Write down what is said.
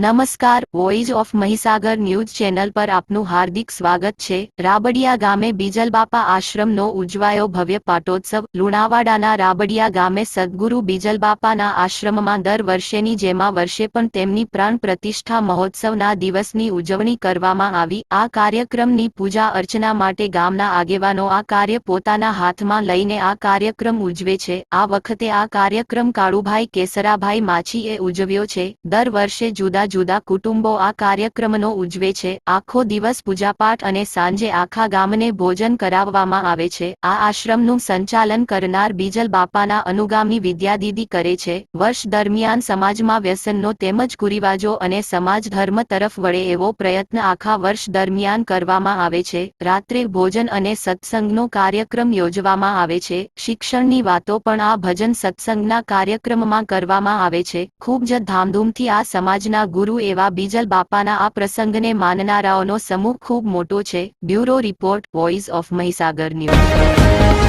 નમસ્કાર, voice of Mahisagar news channel પર આપનું હાર્દિક સ્વાગત છે। રાબડિયા ગામે બીજલબાપા આશ્રમનો ઉજવાયો ભવ્ય પાટોત્સવ। લુણાવાડાના રાબડિયા ગામે સદ્ગુરુ બીજલબાપાના આશ્રમમાં દર વર્ષેની જેમ આ વર્ષે પણ તેમની પ્રાણ પ્રતિષ્ઠા મહોત્સવના દિવસની ઉજવણી કરવામાં આવી। આ કાર્યક્રમની પૂજા અર્ચના માટે ગામના આગેવાનો આ કાર્ય પોતાના હાથમાં લઈને આ કાર્યક્રમ ઉજવે છે। આ વખતે આ કાર્યક્રમ કાળુભાઈ કેસરાભાઈ માછીએ ઉજવ્યો છે। દર વર્ષે જુદા જુદા કુટુંબો આ કાર્યક્રમનો ઉજવે છે। આખો દિવસ પૂજાપાઠ અને સાંજે આખા ગામને ભોજન કરાવવામાં આવે છે। આ આશ્રમનું સંચાલન કરનાર બીજલબાપાના અનુગામી વિદ્યાદીદી કરે છે। વર્ષ દરમિયાન સમાજમાં વ્યસનનો તેમજ કુરિવાજો અને સમાજ ધર્મ તરફ વળે એવો પ્રયત્ન આખા વર્ષ દરમિયાન કરવામાં આવે છે। રાત્રે ભોજન અને સત્સંગનો કાર્યક્રમ યોજવામાં આવે છે। શિક્ષણની વાતો પણ આ ભજન સત્સંગના કાર્યક્રમમાં કરવામાં આવે છે। ખૂબ જ ધામધૂમથી આ સમાજના ગુરુ એવા બીજલબાપાના આ પ્રસંગને માનનારાઓનો સમૂહ ખૂબ મોટો છે। Bureau report, voice of Mahisagar news.